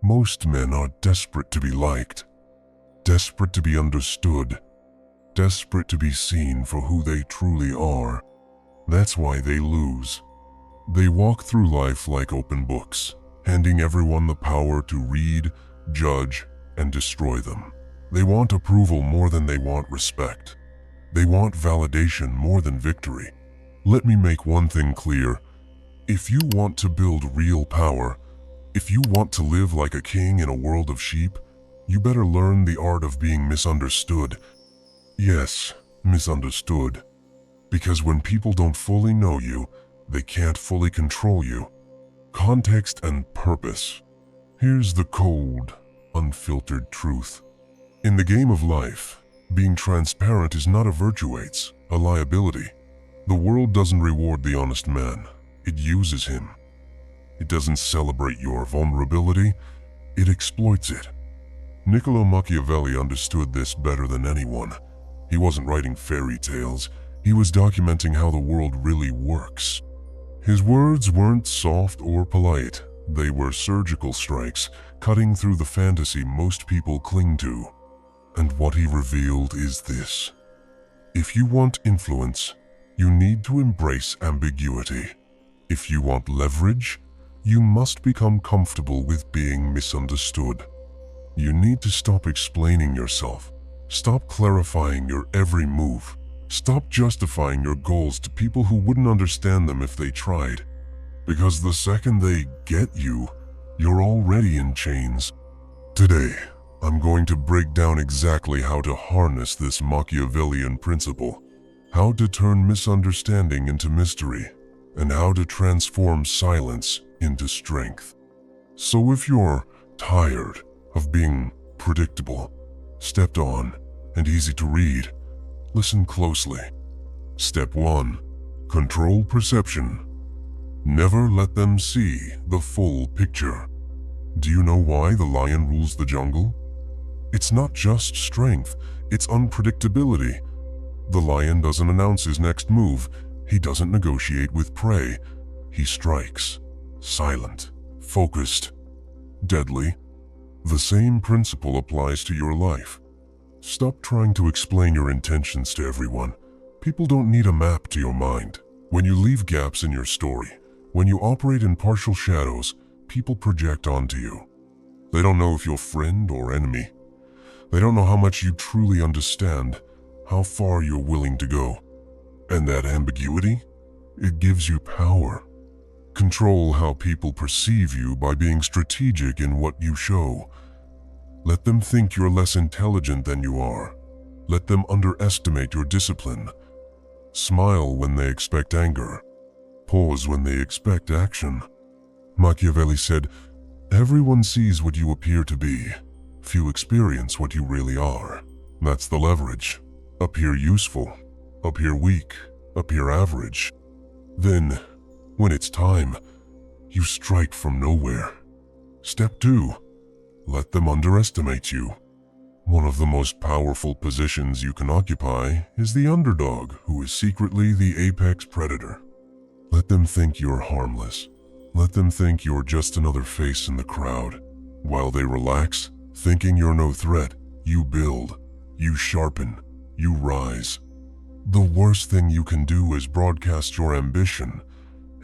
Most men are desperate to be liked, desperate to be understood, desperate to be seen for who they truly are. That's why they lose. They walk through life like open books, handing everyone the power to read, judge, and destroy them. They want approval more than they want respect. They want validation more than victory. Let me make one thing clear. If you want to build real power, if you want to live like a king in a world of sheep, you better learn the art of being misunderstood. Yes, misunderstood. Because when people don't fully know you, they can't fully control you. Context and purpose. Here's the cold, unfiltered truth. In the game of life, being transparent is not a virtue, it's a liability. The world doesn't reward the honest man, it uses him. It doesn't celebrate your vulnerability, it exploits it. Niccolo Machiavelli understood this better than anyone. He wasn't writing fairy tales, he was documenting how the world really works. His words weren't soft or polite, they were surgical strikes, cutting through the fantasy most people cling to. And what he revealed is this. If you want influence, you need to embrace ambiguity. If you want leverage, you must become comfortable with being misunderstood. You need to stop explaining yourself. Stop clarifying your every move. Stop justifying your goals to people who wouldn't understand them if they tried. Because the second they get you, you're already in chains. Today, I'm going to break down exactly how to harness this Machiavellian principle, how to turn misunderstanding into mystery, and how to transform silence into strength. So if you're tired of being predictable, stepped on, and easy to read, listen closely. Step 1. Control perception. Never let them see the full picture. Do you know why the lion rules the jungle? It's not just strength, it's unpredictability. The lion doesn't announce his next move. He doesn't negotiate with prey. He strikes. Silent, focused, deadly. The same principle applies to your life. Stop trying to explain your intentions to everyone. People don't need a map to your mind. When you leave gaps in your story, when you operate in partial shadows, people project onto you. They don't know if you're friend or enemy. They don't know how much you truly understand, how far you're willing to go. And that ambiguity? It gives you power. Control how people perceive you by being strategic in what you show. Let them think you're less intelligent than you are. Let them underestimate your discipline. Smile when they expect anger. Pause when they expect action. Machiavelli said, "Everyone sees what you appear to be. Few experience what you really are." That's the leverage. Appear useful. Appear weak. Appear average. Then, when it's time, you strike from nowhere. Step 2. Let them underestimate you. One of the most powerful positions you can occupy is the underdog, who is secretly the apex predator. Let them think you're harmless. Let them think you're just another face in the crowd. While they relax, thinking you're no threat, you build, you sharpen, you rise. The worst thing you can do is broadcast your ambition.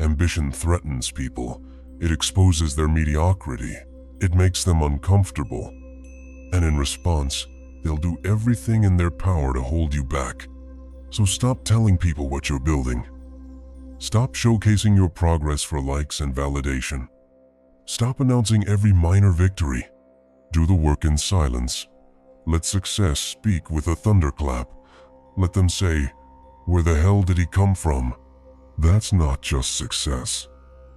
Ambition threatens people. It exposes their mediocrity. It makes them uncomfortable. And in response, they'll do everything in their power to hold you back. So stop telling people what you're building. Stop showcasing your progress for likes and validation. Stop announcing every minor victory. Do the work in silence. Let success speak with a thunderclap. Let them say, "Where the hell did he come from?" That's not just success.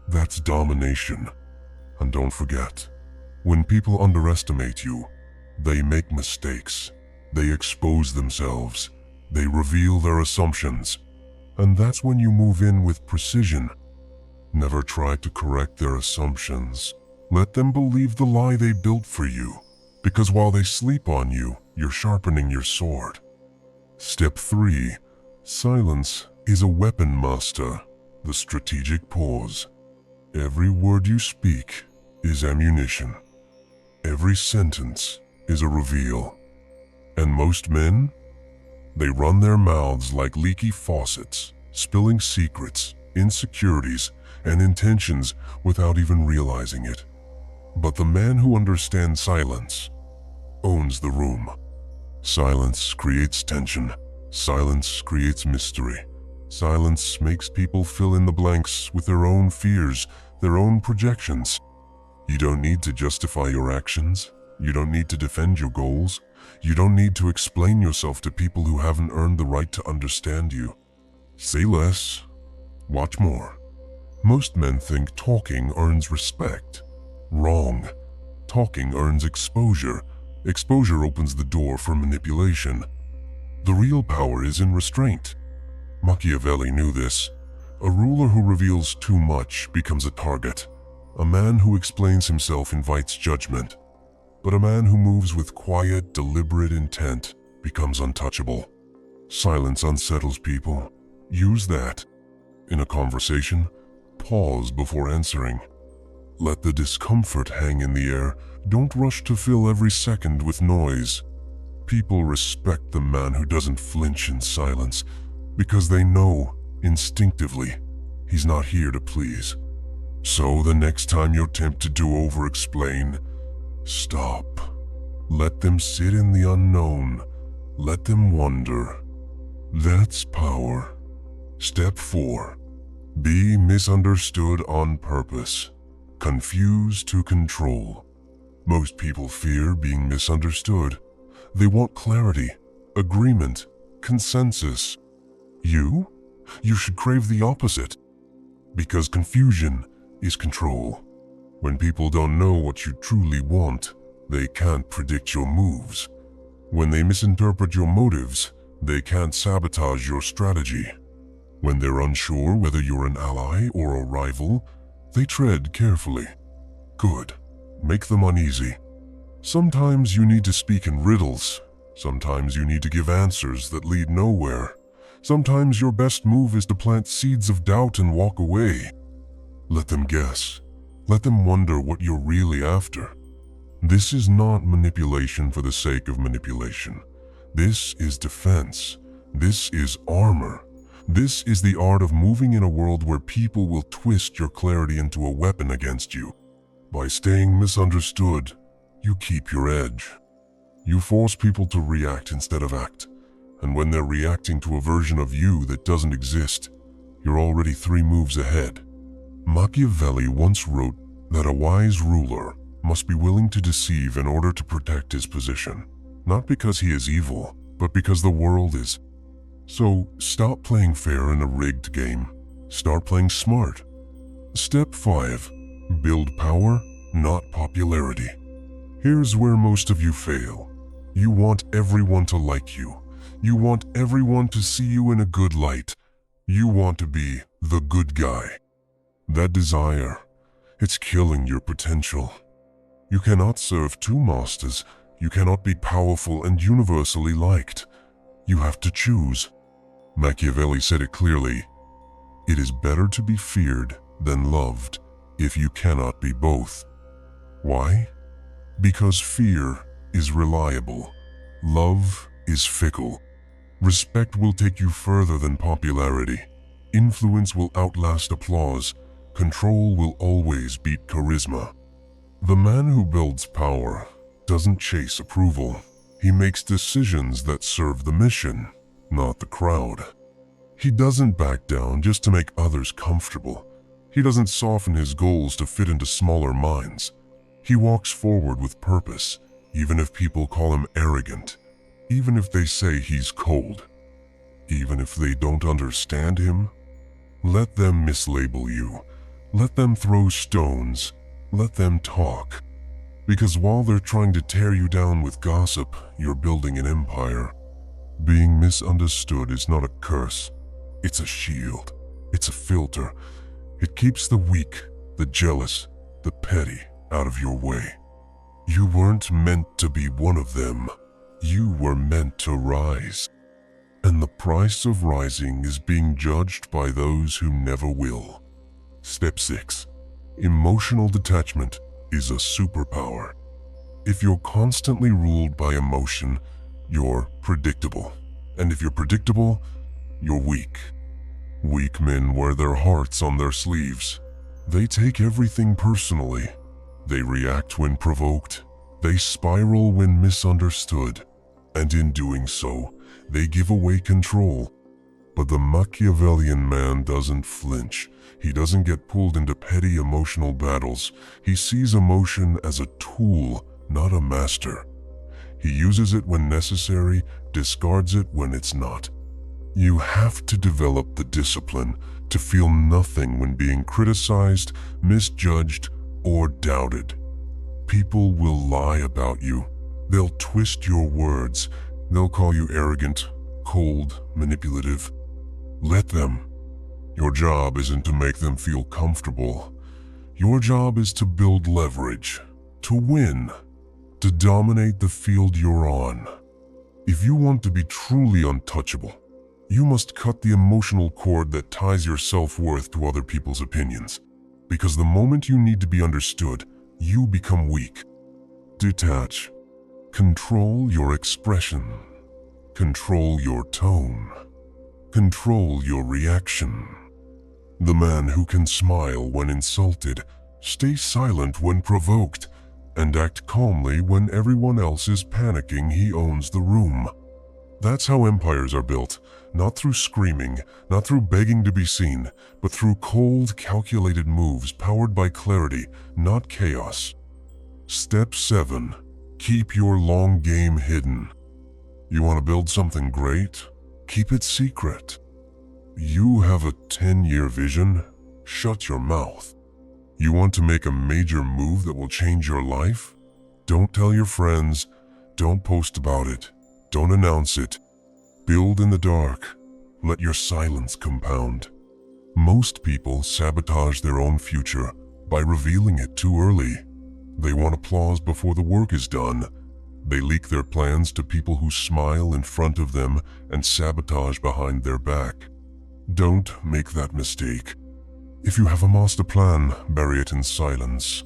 That's domination. And don't forget, when people underestimate you, they make mistakes. They expose themselves. They reveal their assumptions. And that's when you move in with precision. Never try to correct their assumptions. Let them believe the lie they built for you. Because while they sleep on you, you're sharpening your sword. Step 3. Silence is a weapon, master. The strategic pause. Every word you speak is ammunition. Every sentence is a reveal. And most men? They run their mouths like leaky faucets, spilling secrets, insecurities, and intentions without even realizing it. But the man who understands silence owns the room. Silence creates tension. Silence creates mystery. Silence makes people fill in the blanks with their own fears, their own projections. You don't need to justify your actions. You don't need to defend your goals. You don't need to explain yourself to people who haven't earned the right to understand you. Say less, watch more. Most men think talking earns respect. Wrong. Talking earns exposure. Exposure opens the door for manipulation. The real power is in restraint. Machiavelli knew this. A ruler who reveals too much becomes a target. A man who explains himself invites judgment. But a man who moves with quiet, deliberate intent becomes untouchable. Silence unsettles people. Use that. In a conversation, pause before answering. Let the discomfort hang in the air. Don't rush to fill every second with noise. People respect the man who doesn't flinch in silence because they know, instinctively, he's not here to please. So the next time you're tempted to over-explain, stop. Let them sit in the unknown. Let them wonder. That's power. Step 4. Be misunderstood on purpose. Confuse to control. Most people fear being misunderstood. They want clarity, agreement, consensus. You should crave the opposite. Because confusion is control. When people don't know what you truly want, they can't predict your moves. When they misinterpret your motives, they can't sabotage your strategy. When they're unsure whether you're an ally or a rival, they tread carefully. Good. Make them uneasy. Sometimes you need to speak in riddles. Sometimes you need to give answers that lead nowhere. Sometimes your best move is to plant seeds of doubt and walk away. Let them guess. Let them wonder what you're really after. This is not manipulation for the sake of manipulation. This is defense. This is armor. This is the art of moving in a world where people will twist your clarity into a weapon against you. By staying misunderstood, you keep your edge. You force people to react instead of act. And when they're reacting to a version of you that doesn't exist, you're already 3 moves ahead. Machiavelli once wrote that a wise ruler must be willing to deceive in order to protect his position. Not because he is evil, but because the world is. So stop playing fair in a rigged game. Start playing smart. Step 5. Build power, not popularity. Here's where most of you fail. You want everyone to like you. You want everyone to see you in a good light. You want to be the good guy. That desire, it's killing your potential. You cannot serve 2 masters. You cannot be powerful and universally liked. You have to choose. Machiavelli said it clearly. It is better to be feared than loved if you cannot be both. Why? Because fear is reliable. Love is fickle. Respect will take you further than popularity. Influence will outlast applause. Control will always beat charisma. The man who builds power doesn't chase approval. He makes decisions that serve the mission, not the crowd. He doesn't back down just to make others comfortable. He doesn't soften his goals to fit into smaller minds. He walks forward with purpose, even if people call him arrogant, even if they say he's cold, even if they don't understand him. Let them mislabel you. Let them throw stones. Let them talk. Because while they're trying to tear you down with gossip, you're building an empire. Being misunderstood is not a curse. It's a shield. It's a filter. It keeps the weak, the jealous, the petty out of your way. You weren't meant to be one of them. You were meant to rise. And the price of rising is being judged by those who never will. Step 6. Emotional detachment is a superpower. If you're constantly ruled by emotion, you're predictable. And if you're predictable, you're weak. Weak men wear their hearts on their sleeves. They take everything personally. They react when provoked. They spiral when misunderstood. And in doing so, they give away control. But the Machiavellian man doesn't flinch. He doesn't get pulled into petty emotional battles. He sees emotion as a tool, not a master. He uses it when necessary, discards it when it's not. You have to develop the discipline to feel nothing when being criticized, misjudged, or doubted. People will lie about you. They'll twist your words. They'll call you arrogant, cold, manipulative. Let them. Your job isn't to make them feel comfortable. Your job is to build leverage, to win, to dominate the field you're on. If you want to be truly untouchable, you must cut the emotional cord that ties your self-worth to other people's opinions. Because the moment you need to be understood, you become weak. Detach. Control your expression. Control your tone. Control your reaction. The man who can smile when insulted, stay silent when provoked, and act calmly when everyone else is panicking, he owns the room. That's how empires are built, not through screaming, not through begging to be seen, but through cold, calculated moves powered by clarity, not chaos. Step 7. Keep your long game hidden. You want to build something great? Keep it secret. You have a 10-year vision? Shut your mouth. You want to make a major move that will change your life? Don't tell your friends. Don't post about it. Don't announce it. Build in the dark. Let your silence compound. Most people sabotage their own future by revealing it too early. They want applause before the work is done. They leak their plans to people who smile in front of them and sabotage behind their back. Don't make that mistake. If you have a master plan, bury it in silence.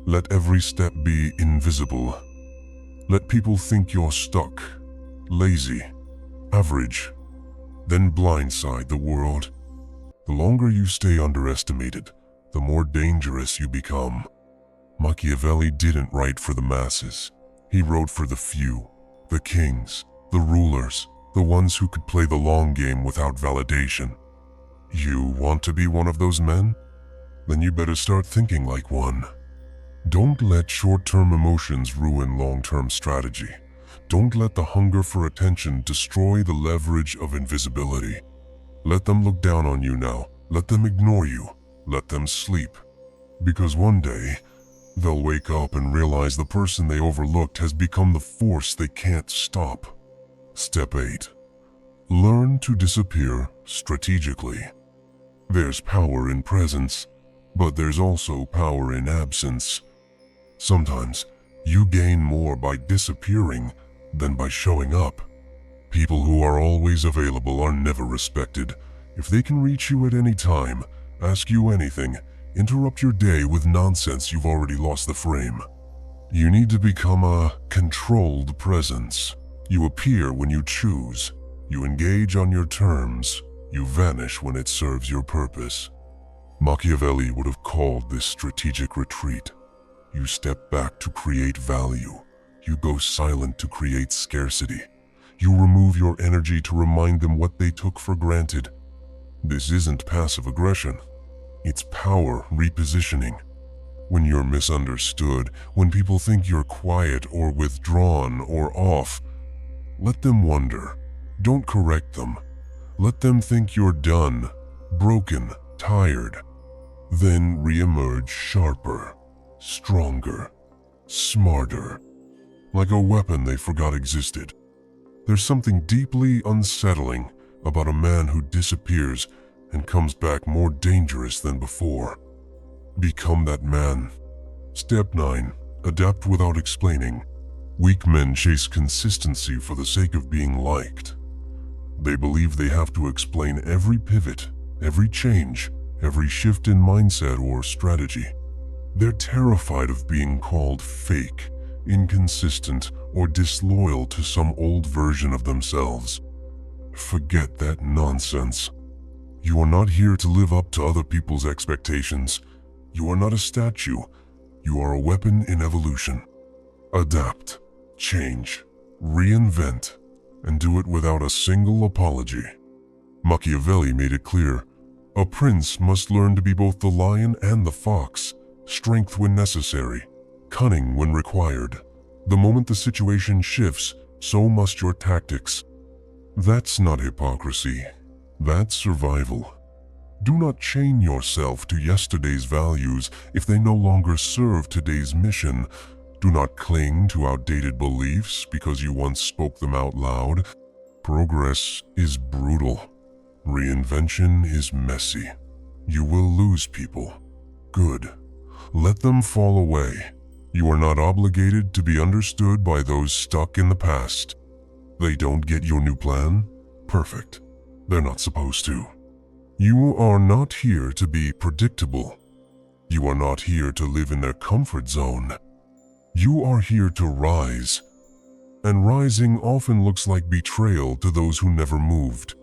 Let every step be invisible. Let people think you're stuck, lazy, average. Then blindside the world. The longer you stay underestimated, the more dangerous you become. Machiavelli didn't write for the masses. He wrote for the few, the kings, the rulers, the ones who could play the long game without validation. You want to be one of those men? Then you better start thinking like one. Don't let short-term emotions ruin long-term strategy. Don't let the hunger for attention destroy the leverage of invisibility. Let them look down on you now. Let them ignore you. Let them sleep. Because one day, they'll wake up and realize the person they overlooked has become the force they can't stop. Step 8. Learn to disappear strategically. There's power in presence, but there's also power in absence. Sometimes, you gain more by disappearing than by showing up. People who are always available are never respected. If they can reach you at any time, ask you anything, interrupt your day with nonsense, you've already lost the frame. You need to become a controlled presence. You appear when you choose. You engage on your terms. You vanish when it serves your purpose. Machiavelli would have called this strategic retreat. You step back to create value. You go silent to create scarcity. You remove your energy to remind them what they took for granted. This isn't passive aggression. It's power repositioning. When you're misunderstood, when people think you're quiet or withdrawn or off, let them wonder. Don't correct them. Let them think you're done, broken, tired. Then re-emerge sharper, stronger, smarter, like a weapon they forgot existed. There's something deeply unsettling about a man who disappears and comes back more dangerous than before. Become that man. Step 9. Adapt without explaining. Weak men chase consistency for the sake of being liked. They believe they have to explain every pivot, every change, every shift in mindset or strategy. They're terrified of being called fake, inconsistent, or disloyal to some old version of themselves. Forget that nonsense. You are not here to live up to other people's expectations. You are not a statue. You are a weapon in evolution. Adapt, change, reinvent, and do it without a single apology. Machiavelli made it clear, a prince must learn to be both the lion and the fox, strength when necessary, cunning when required. The moment the situation shifts, so must your tactics. That's not hypocrisy. That's survival. Do not chain yourself to yesterday's values if they no longer serve today's mission. Do not cling to outdated beliefs because you once spoke them out loud. Progress is brutal. Reinvention is messy. You will lose people. Good. Let them fall away. You are not obligated to be understood by those stuck in the past. They don't get your new plan? Perfect. They're not supposed to. You are not here to be predictable. You are not here to live in their comfort zone. You are here to rise. And rising often looks like betrayal to those who never moved.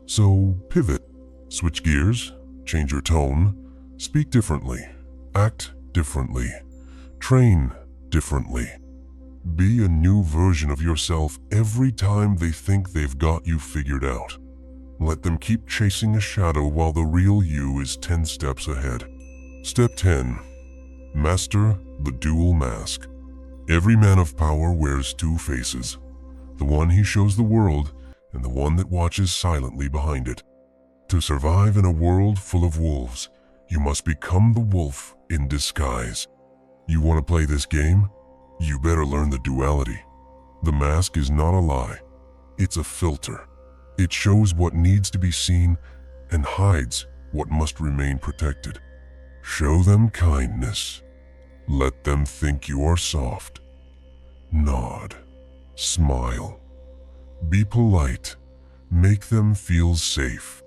So pivot, switch gears, change your tone, speak differently, act differently, train differently. Be a new version of yourself every time they think they've got you figured out. Let them keep chasing a shadow while the real you is 10 steps ahead. Step 10. Master the dual mask. Every man of power wears two faces. The one he shows the world and the one that watches silently behind it. To survive in a world full of wolves, you must become the wolf in disguise. You want to play this game? You better learn the duality. The mask is not a lie. It's a filter. It shows what needs to be seen and hides what must remain protected. Show them kindness. Let them think you are soft. Nod. Smile. Be polite. Make them feel safe.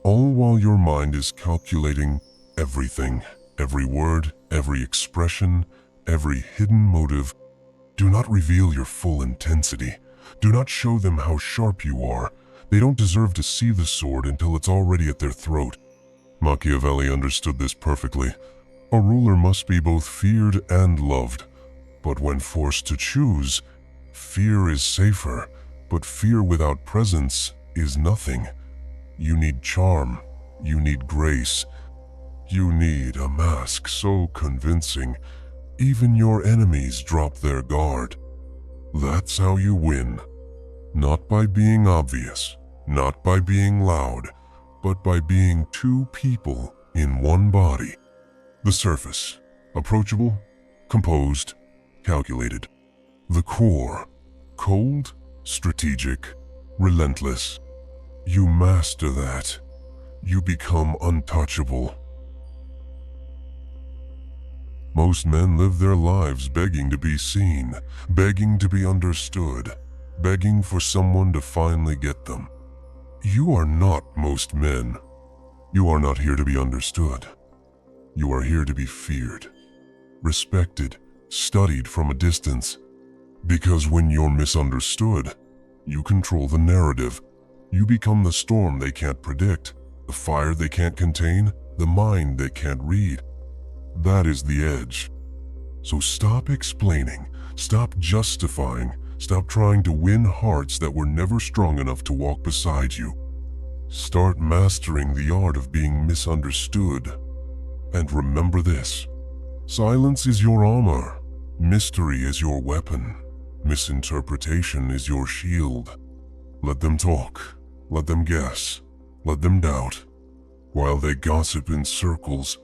All while your mind is calculating everything, every word, every expression, every hidden motive. Do not reveal your full intensity. Do not show them how sharp you are. They don't deserve to see the sword until it's already at their throat. Machiavelli understood this perfectly. A ruler must be both feared and loved. But when forced to choose, fear is safer, but fear without presence is nothing. You need charm. You need grace. You need a mask so convincing, even your enemies drop their guard. That's how you win. Not by being obvious, not by being loud, but by being two people in one body. The surface, approachable, composed, calculated. The core, cold, strategic, relentless. You master that. You become untouchable. Most men live their lives begging to be seen, begging to be understood, begging for someone to finally get them. You are not most men. You are not here to be understood. You are here to be feared, respected, studied from a distance. Because when you're misunderstood, you control the narrative. You become the storm they can't predict, the fire they can't contain, the mind they can't read. That is the edge. So stop explaining, stop justifying, stop trying to win hearts that were never strong enough to walk beside you. Start mastering the art of being misunderstood. And remember this: silence is your armor, mystery is your weapon, misinterpretation is your shield. Let them talk, let them guess, let them doubt. While they gossip in circles,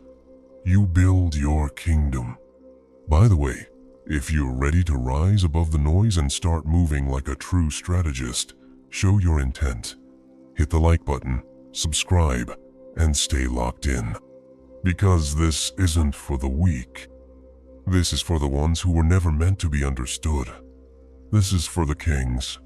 you build your kingdom. By the way, if you're ready to rise above the noise and start moving like a true strategist, show your intent. Hit the like button, subscribe, and stay locked in. Because this isn't for the weak. This is for the ones who were never meant to be understood. This is for the kings,